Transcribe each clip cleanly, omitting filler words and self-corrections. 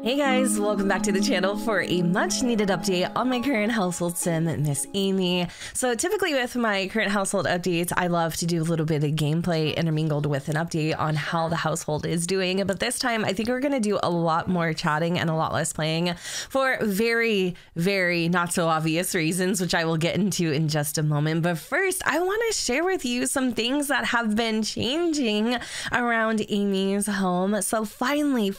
Hey guys, welcome back to the channel for a much needed update on my current household sim, Miss Amie. So typically with my current household updates, I love to do a little bit of gameplay intermingled with an update on how the household is doing. But this time, I think we're going to do a lot more chatting and a lot less playing for very, very not so obvious reasons, which I will get into in just a moment. But first, I want to share with you some things that have been changing around Amie's home. So finally,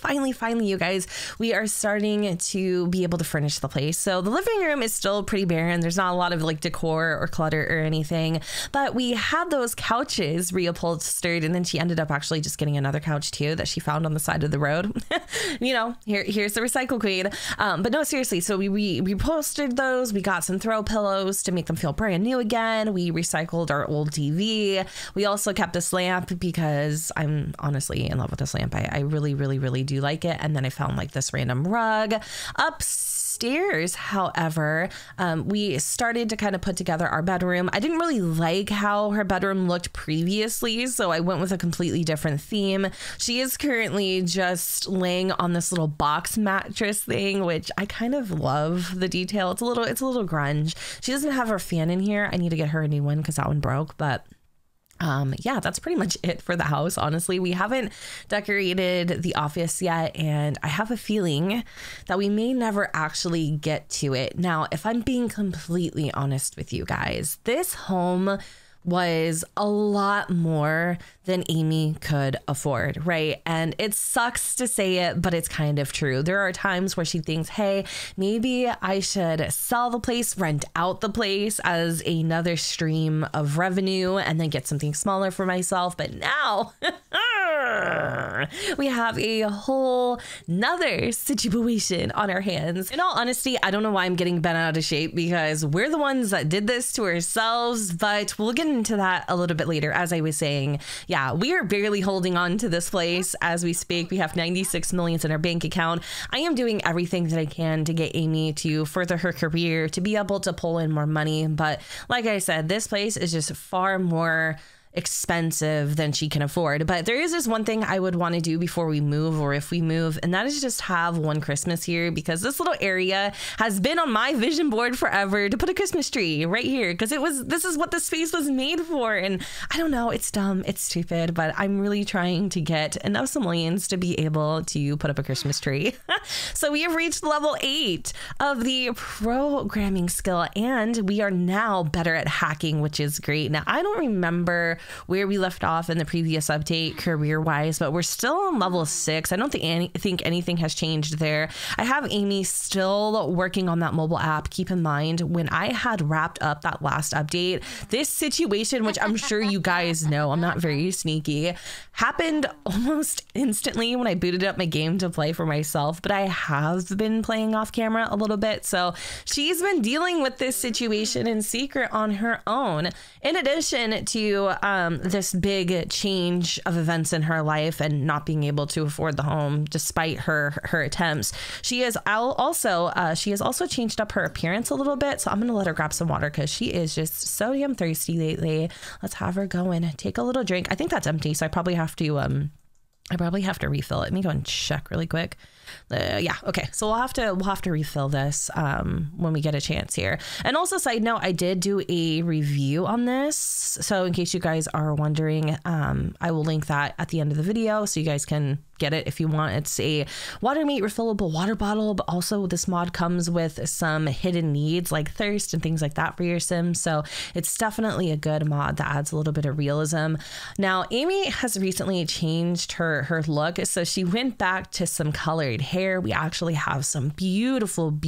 you guys, we are starting to be able to furnish the place. So the living room is still pretty barren. There's not a lot of like decor or clutter or anything, but we had those couches reupholstered, and then she ended up actually just getting another couch too that she found on the side of the road. You know, here's the recycle queen. But no, seriously. So we reupholstered those. We got some throw pillows to make them feel brand new again. We recycled our old TV. We also kept this lamp because I'm honestly in love with this lamp. I really do like it. And then I found like this random rug upstairs. However, we started to kind of put together our bedroom. I didn't really like how her bedroom looked previously, so I went with a completely different theme. She is currently just laying on this little box mattress thing, which I kind of love the detail. It's a little grunge. She doesn't have her fan in here. I need to get her a new one because that one broke, but yeah, that's pretty much it for the house. Honestly, we haven't decorated the office yet, and I have a feeling that we may never actually get to it. Now, if I'm being completely honest with you guys, this home was a lot more than Amie could afford, right? And it sucks to say it, but it's kind of true. There are times where she thinks, hey, maybe I should sell the place, rent out the place as another stream of revenue, and then get something smaller for myself. But now we have a whole nother situation on our hands. In all honesty, I don't know why I'm getting bent out of shape, because we're the ones that did this to ourselves, but we'll get into that a little bit later. As I was saying, yeah, we are barely holding on to this place as we speak. We have 96 million in our bank account. I am doing everything that I can to get Amie to further her career, to be able to pull in more money. But like I said, this place is just far more expensive than she can afford. But there is this one thing I would want to do before we move, or if we move, and that is just have one Christmas here, because this little area has been on my vision board forever to put a Christmas tree right here, because this is what the space was made for. And I don't know, it's dumb, it's stupid, but I'm really trying to get enough simoleons to be able to put up a Christmas tree. So we have reached level 8 of the programming skill, and we are now better at hacking, which is great. Now, I don't remember where we left off in the previous update career wise, but we're still on level 6. I don't think anything has changed there. I have Amie still working on that mobile app. Keep in mind, when I had wrapped up that last update, this situation, which I'm sure you guys know, I'm not very sneaky, happened almost instantly when I booted up my game to play for myself. But I have been playing off camera a little bit, so she's been dealing with this situation in secret on her own, in addition to this big change of events in her life and not being able to afford the home despite her attempts. She has also changed up her appearance a little bit, so I'm gonna let her grab some water because she is just so damn thirsty lately. Let's have her go and take a little drink. I think that's empty, so I probably have to refill it. Let me go and check really quick. Yeah, okay, so we'll have to refill this when we get a chance here. And also, side note, I did do a review on this, so in case you guys are wondering, I will link that at the end of the video so you guys can get it if you want. It's a Watermate refillable water bottle, but also this mod comes with some hidden needs like thirst and things like that for your Sims, so it's definitely a good mod that adds a little bit of realism. Now, Amie has recently changed her look, so she went back to some colored hair. We actually have some beautiful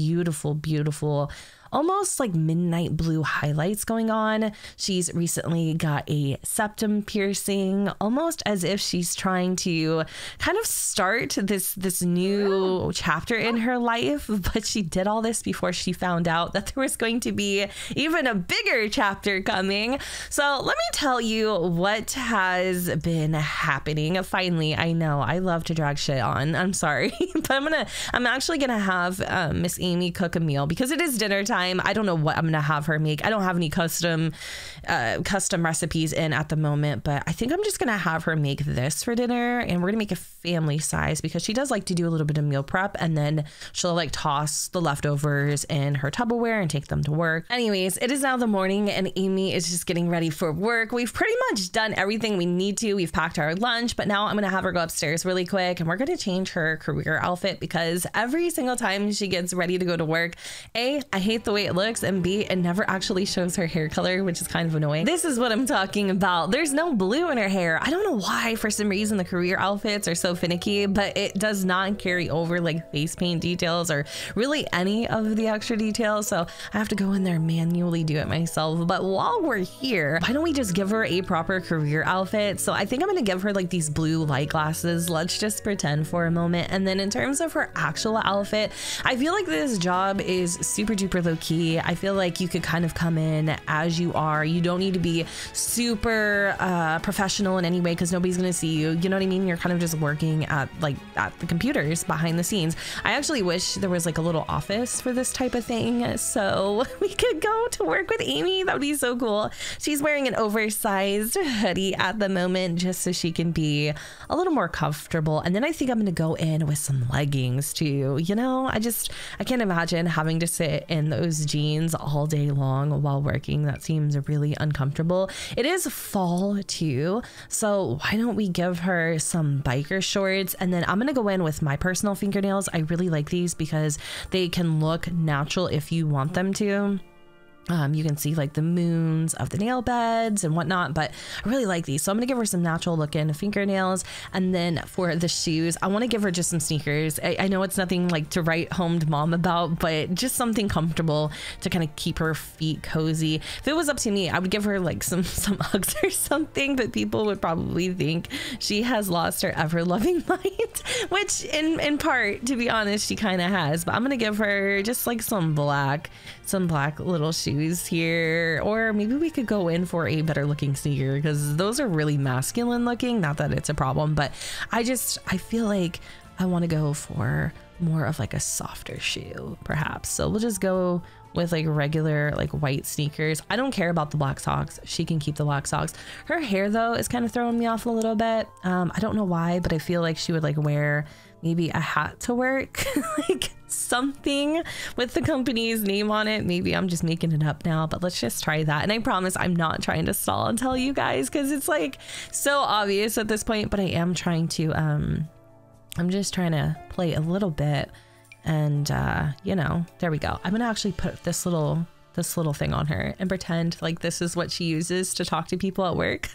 almost like midnight blue highlights going on. She's recently got a septum piercing, almost as if she's trying to kind of start this new chapter in her life. But she did all this before she found out that there was going to be even a bigger chapter coming. So let me tell you what has been happening. Finally, I know I love to drag shit on. I'm sorry, but I'm actually gonna have Miss Amie cook a meal because it is dinner time. meantime, I don't know what I'm going to have her make. I don't have any custom recipes in at the moment, but I think I'm just going to have her make this for dinner, and we're going to make a family size because she does like to do a little bit of meal prep, and then she'll like toss the leftovers in her Tupperware and take them to work. Anyways, it is now the morning and Amie is just getting ready for work. We've pretty much done everything we need to. We've packed our lunch, but now I'm going to have her go upstairs really quick and we're going to change her career outfit because every single time she gets ready to go to work, A, I hate the way it looks, and B, it never actually shows her hair color, which is kind of annoying. This is what I'm talking about. There's no blue in her hair. I don't know why, for some reason, the career outfits are so finicky, but it does not carry over like face paint details or really any of the extra details. So I have to go in there and manually do it myself. But while we're here, why don't we just give her a proper career outfit? So I think I'm going to give her like these blue light glasses. Let's just pretend for a moment. And then in terms of her actual outfit, I feel like this job is super duper low key. I feel like you could kind of come in as you are. You don't need to be super professional in any way because nobody's going to see you. You know what I mean? You're kind of just working at the computers behind the scenes. I actually wish there was like a little office for this type of thing so we could go to work with Amie. That would be so cool. She's wearing an oversized hoodie at the moment just so she can be a little more comfortable. And then I think I'm going to go in with some leggings too. You know, I can't imagine having to sit in those jeans all day long while working. That seems really uncomfortable. It is fall too, so why don't we give her some biker shorts? And then I'm gonna go in with my personal fingernails. I really like these because they can look natural if you want them to. You can see like the moons of the nail beds and whatnot, but I really like these. So I'm going to give her some natural looking fingernails. And then for the shoes, I want to give her just some sneakers. I know it's nothing like to write home to mom about, but just something comfortable to kind of keep her feet cozy. If it was up to me, I would give her like some Uggs or something, but people would probably think she has lost her ever loving mind, which in part, to be honest, she kind of has. But I'm going to give her just like some black little shoes here, or maybe we could go in for a better looking sneaker because those are really masculine looking. Not that it's a problem, but I feel like I want to go for more of like a softer shoe perhaps. So we'll just go with like regular like white sneakers. I don't care about the black socks. She can keep the black socks. Her hair though is kind of throwing me off a little bit. I don't know why, but I feel like she would like wear maybe a hat to work, like something with the company's name on it. Maybe I'm just making it up now, but let's just try that. And I promise I'm not trying to stall and tell you guys because it's like so obvious at this point, but I am trying to, I'm just trying to play a little bit and, you know, there we go. I'm going to actually put this little thing on her and pretend like this is what she uses to talk to people at work.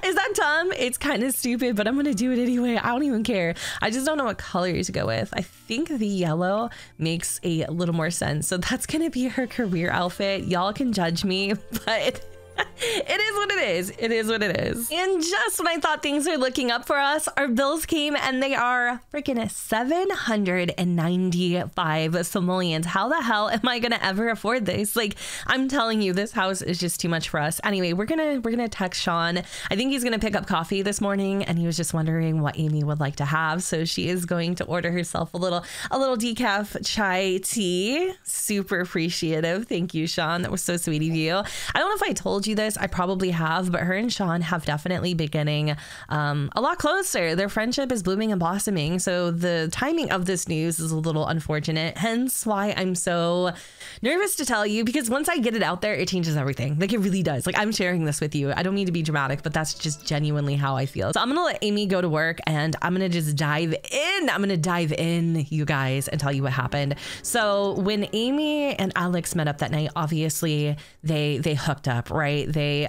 Is that dumb? It's kind of stupid, but I'm gonna do it anyway. I don't even care. I just don't know what color to go with. I think the yellow makes a little more sense. So that's gonna be her career outfit. Y'all can judge me, but it is what it is. It is what it is. And just when I thought things were looking up for us, our bills came and they are freaking 795 simoleons. How the hell am I gonna ever afford this? Like, I'm telling you, this house is just too much for us. Anyway, we're gonna text Sean. I think he's gonna pick up coffee this morning and he was just wondering what Amie would like to have. So she is going to order herself a little decaf chai tea. Super appreciative. Thank you, Sean. That was so sweet of you. I don't know if I told you this, I probably have, but her and Sean have definitely been getting a lot closer. Their friendship is blooming and blossoming. So the timing of this news is a little unfortunate, hence why I'm so nervous to tell you, because once I get it out there, it changes everything. Like, it really does. Like, I'm sharing this with you. I don't mean to be dramatic, but that's just genuinely how I feel. So I'm gonna let Amie go to work and I'm gonna just dive in. I'm gonna dive in, you guys, and tell you what happened. So when Amie and Alex met up that night, obviously they hooked up, right? They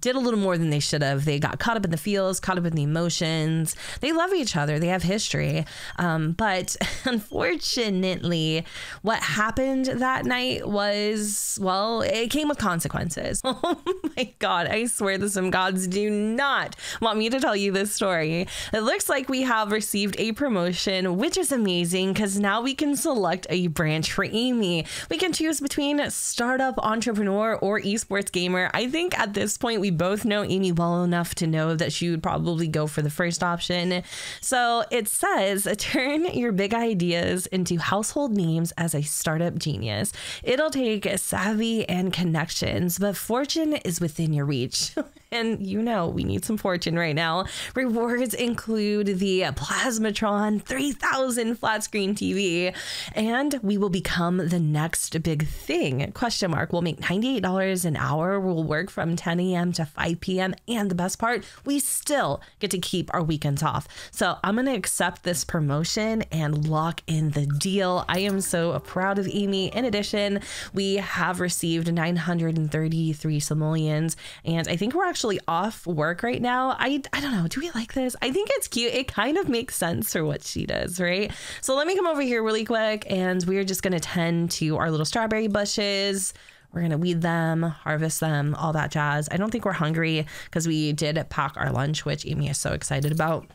did a little more than they should have. They got caught up in the feels, caught up in the emotions. They love each other. They have history. But unfortunately, what happened that night was, well, it came with consequences. Oh my God. I swear that some gods do not want me to tell you this story. It looks like we have received a promotion, which is amazing because now we can select a branch for Amie. We can choose between startup entrepreneur or esports gamer. anymore. I think at this point, we both know Amie well enough to know that she would probably go for the first option. So it says, turn your big ideas into household names as a startup genius. It'll take savvy and connections, but fortune is within your reach. And you know, we need some fortune right now. Rewards include the Plasmatron 3000 flat screen TV, and we will become the next big thing. Question mark. We'll make $98 an hour. We'll work from 10 a.m. to 5 p.m. And the best part, we still get to keep our weekends off. So I'm going to accept this promotion and lock in the deal. I am so proud of Amie. In addition, we have received 933 simoleons, and I think we're actually off work right now. I don't know. Do we like this? I think it's cute. It kind of makes sense for what she does, right? So let me come over here really quick, and we're just going to tend to our little strawberry bushes. We're going to weed them, harvest them, all that jazz. I don't think we're hungry because we did pack our lunch, which Amie is so excited about.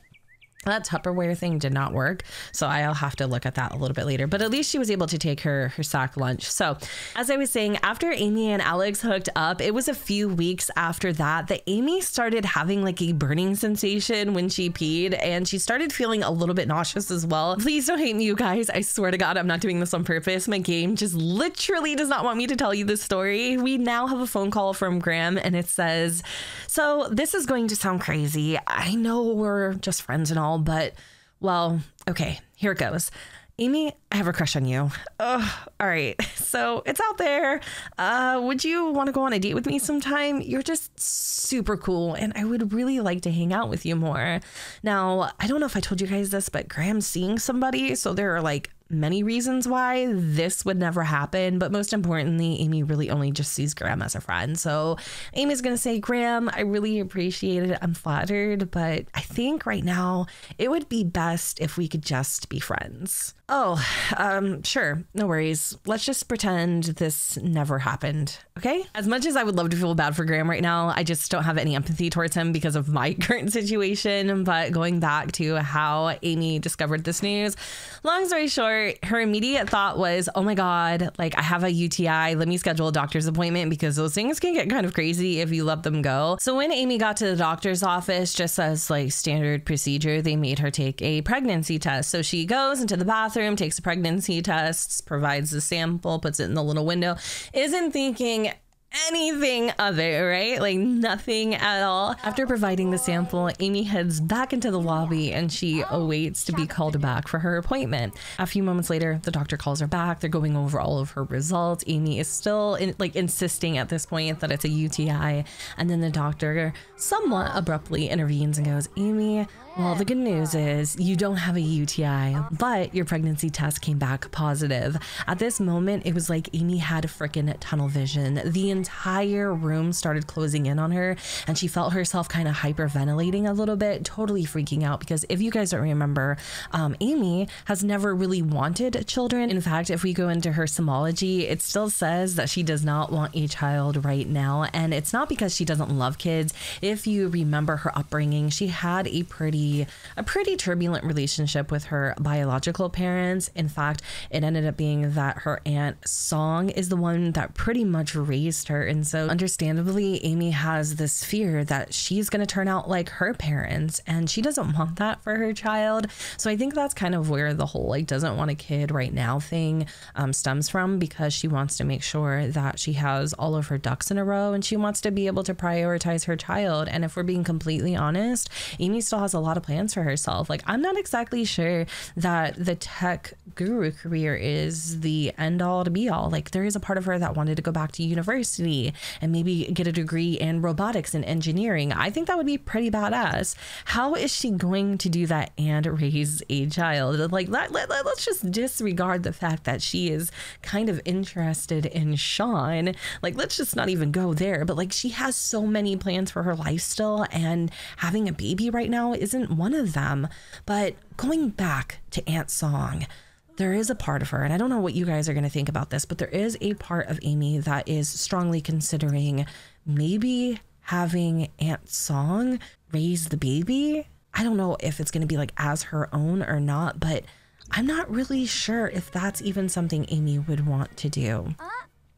That Tupperware thing did not work, so I'll have to look at that a little bit later, but at least she was able to take her sack lunch. So as I was saying, after Amie and Alex hooked up, it was a few weeks after that Amie started having like a burning sensation when she peed, and she started feeling a little bit nauseous as well. Please don't hate me, you guys. I swear to God, I'm not doing this on purpose. My game just literally does not want me to tell you this story. We now have a phone call from Graham, and it says, so this is going to sound crazy. I know we're just friends and all, but well, okay, here it goes. Amie, I have a crush on you. All right, so it's out there. Would you want to go on a date with me sometime? You're just super cool, and I would really like to hang out with you more. Now, I don't know if I told you guys this, but Graham's seeing somebody, so there are like many reasons why this would never happen, but most importantly, Amie really only just sees Graham as a friend. So Amie's gonna say, Graham, I really appreciate it. I'm flattered, but I think right now it would be best if we could just be friends. Oh, sure, no worries. Let's just pretend this never happened, okay? As much as I would love to feel bad for Graham right now, I just don't have any empathy towards him because of my current situation. But going back to how Amie discovered this news, long story short, her immediate thought was, oh my God, like I have a UTI. Let me schedule a doctor's appointment because those things can get kind of crazy if you let them go. So when Amie got to the doctor's office, just as like standard procedure, they made her take a pregnancy test. So she goes into the bathroom, takes a pregnancy test, provides the sample, puts it in the little window, isn't thinking anything of it, right? Like nothing at all. After providing the sample, Amie heads back into the lobby and she awaits to be called back for her appointment. A few moments later, the doctor calls her back. They're going over all of her results. Amie is still insisting at this point that it's a UTI. And then the doctor somewhat abruptly intervenes and goes, Amie, well, the good news is you don't have a UTI, but your pregnancy test came back positive. At this moment, it was like Amie had frickin' tunnel vision. The entire room started closing in on her, and she felt herself kind of hyperventilating a little bit, totally freaking out. Because if you guys don't remember, Amie has never really wanted children. In fact, if we go into her simology, it still says that she does not want a child right now. And it's not because she doesn't love kids. If you remember her upbringing, she had a pretty turbulent relationship with her biological parents. In fact, it ended up being that her aunt Song is the one that pretty much raised her. And so understandably, Amie has this fear that she's going to turn out like her parents, and she doesn't want that for her child. So I think that's kind of where the whole like doesn't want a kid right now thing stems from, because she wants to make sure that she has all of her ducks in a row and she wants to be able to prioritize her child. And if we're being completely honest, Amie still has a lot of plans for herself. Like, I'm not exactly sure that the tech guru career is the end all to be all. Like, there is a part of her that wanted to go back to university and maybe get a degree in robotics and engineering. I think that would be pretty badass. How is she going to do that and raise a child? Like, let's just disregard the fact that she is kind of interested in Sean. Like, let's just not even go there. But like, she has so many plans for her life still, and having a baby right now isn't one of them. But going back to Aunt Song, there is a part of her, and I don't know what you guys are going to think about this, but there is a part of Amie that is strongly considering maybe having Aunt Song raise the baby. I don't know if it's going to be like as her own or not, but I'm not really sure if that's even something Amie would want to do.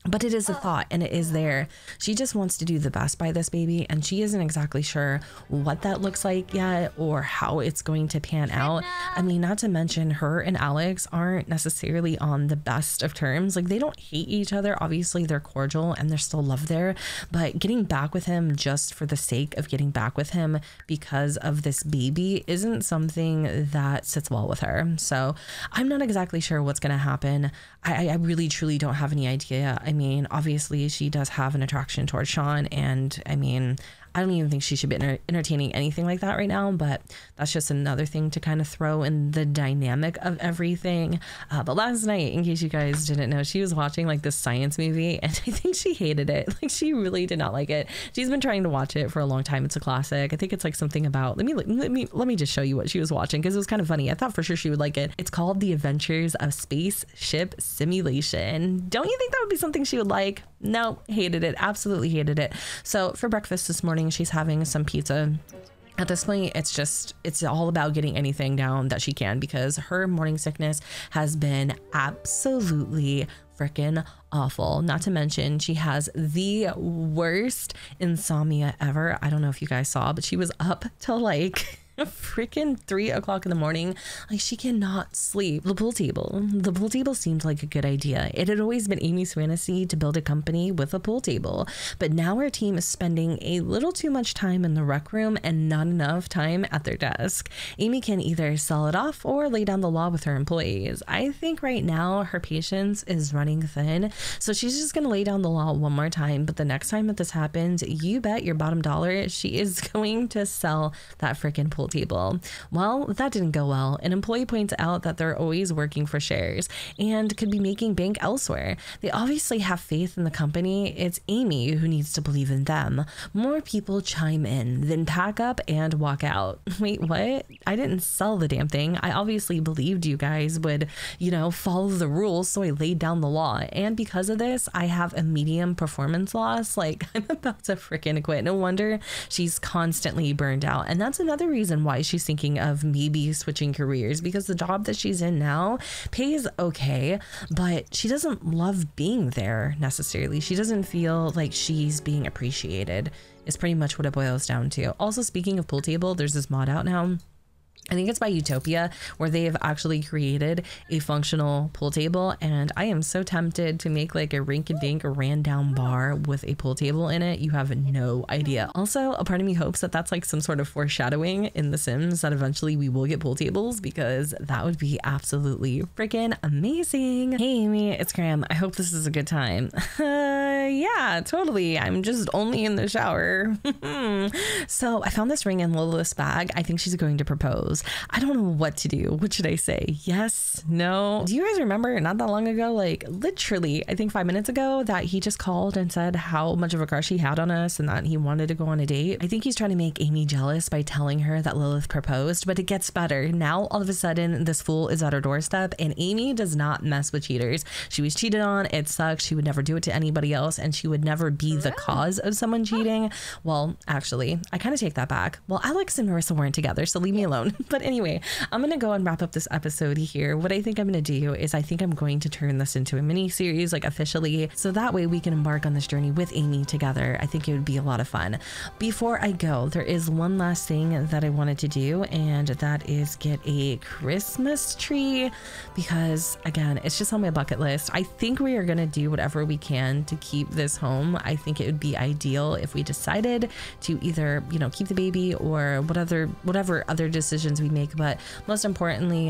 But it is a thought and it is there. She just wants to do the best by this baby, and she isn't exactly sure what that looks like yet or how it's going to pan out. I mean, not to mention her and Alex aren't necessarily on the best of terms. Like, they don't hate each other. Obviously, they're cordial and there's still love there, but getting back with him just for the sake of getting back with him because of this baby isn't something that sits well with her. So I'm not exactly sure what's going to happen. I really, truly don't have any idea. I mean, obviously she does have an attraction towards Sean, and I mean, I don't even think she should be entertaining anything like that right now, but that's just another thing to kind of throw in the dynamic of everything. But last night, in case you guys didn't know, she was watching like this science movie, and I think she hated it. Like, she really did not like it. She's been trying to watch it for a long time. It's a classic. I think it's like something about, let me just show you what she was watching, because it was kind of funny. I thought for sure she would like it. It's called The Adventures of Spaceship Simulation. Don't you think that would be something she would like? No, hated it. Absolutely hated it. So for breakfast this morning, she's having some pizza. At this point, it's all about getting anything down that she can, because her morning sickness has been absolutely freaking awful. Not to mention, she has the worst insomnia ever. I don't know if you guys saw, but she was up till like freaking 3 o'clock in the morning. Like, she cannot sleep. The pool table seemed like a good idea. It had always been Amie's fantasy to build a company with a pool table, but now her team is spending a little too much time in the rec room and not enough time at their desk. Amie can either sell it off or lay down the law with her employees. I think right now her patience is running thin, so she's just gonna lay down the law one more time. But the next time that this happens, you bet your bottom dollar she is going to sell that freaking pool table. Well, that didn't go well. An employee points out that they're always working for shares and could be making bank elsewhere. They obviously have faith in the company. It's Amie who needs to believe in them. More people chime in, then pack up and walk out. Wait, what? I didn't sell the damn thing. I obviously believed you guys would, follow the rules, so I laid down the law. And because of this, I have a medium performance loss. Like, I'm about to freaking quit. No wonder she's constantly burned out. And that's another reason why she's thinking of maybe switching careers, because the job that she's in now pays okay, but she doesn't love being there necessarily. She doesn't feel like she's being appreciated, is pretty much what it boils down to. Also, speaking of pool table, there's this mod out now. I think it's by Utopia, where they have actually created a functional pool table, and I am so tempted to make like a rink-a-dink ran down bar with a pool table in it. You have no idea. Also, a part of me hopes that that's like some sort of foreshadowing in The Sims that eventually we will get pool tables, because that would be absolutely freaking amazing. Hey Amie, it's Graham. I hope this is a good time. Yeah, totally. I'm just only in the shower. So I found this ring in Lilith's bag. I think she's going to propose. I don't know what to do. What should I say? Yes? No? Do you guys remember not that long ago, like literally, I think 5 minutes ago, that he just called and said how much of a crush he had on us and that he wanted to go on a date? I think he's trying to make Amie jealous by telling her that Lilith proposed, but it gets better. Now, all of a sudden, this fool is at her doorstep, and Amie does not mess with cheaters. She was cheated on. It sucks. She would never do it to anybody else, and she would never be the cause of someone cheating. Well, actually, I kind of take that back. Well, Alex and Marissa weren't together, so leave me alone. But anyway, I'm going to go and wrap up this episode here. What I think I'm going to do is I think I'm going to turn this into a mini series, like officially, so that way we can embark on this journey with Amie together. I think it would be a lot of fun. Before I go, there is one last thing that I wanted to do, and that is get a Christmas tree, because again, it's just on my bucket list. I think we are going to do whatever we can to keep this home. I think it would be ideal if we decided to either, keep the baby or whatever other decisions we make. But most importantly,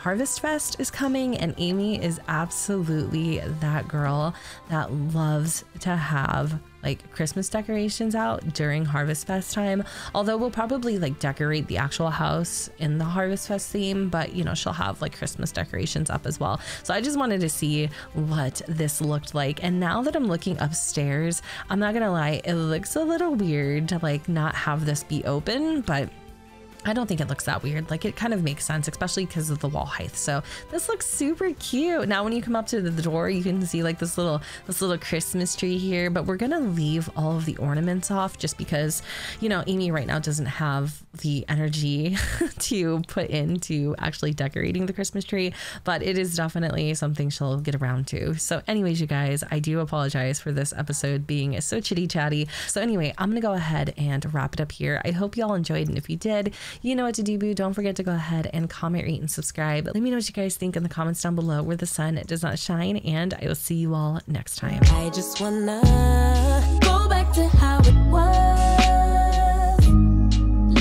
Harvest Fest is coming, and Amie is absolutely that girl that loves to have like Christmas decorations out during Harvest Fest time. Although we'll probably like decorate the actual house in the Harvest Fest theme, but she'll have like Christmas decorations up as well. So I just wanted to see what this looked like. And now that I'm looking upstairs, I'm not gonna lie, it looks a little weird to like not have this be open, but I don't think it looks that weird. Like, it kind of makes sense, especially because of the wall height. So this looks super cute. Now when you come up to the door, you can see like this little Christmas tree here, but we're gonna leave all of the ornaments off just because, you know, Amie right now doesn't have the energy to put into actually decorating the Christmas tree, but it is definitely something she'll get around to. So anyways, you guys, I do apologize for this episode being so chitty chatty. So anyway, I'm gonna go ahead and wrap it up here. I hope you all enjoyed, and if you did, you know what to do, boo. Don't forget to go ahead and comment, rate, and subscribe. Let me know what you guys think in the comments down below where the sun does not shine, and I will see you all next time. I just wanna go back to how it was,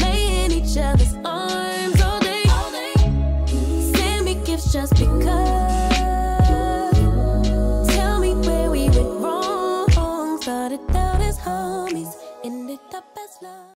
lay in each other's arms all day, send me gifts just because. Tell me where we went wrong, started out as homies, ended up as love.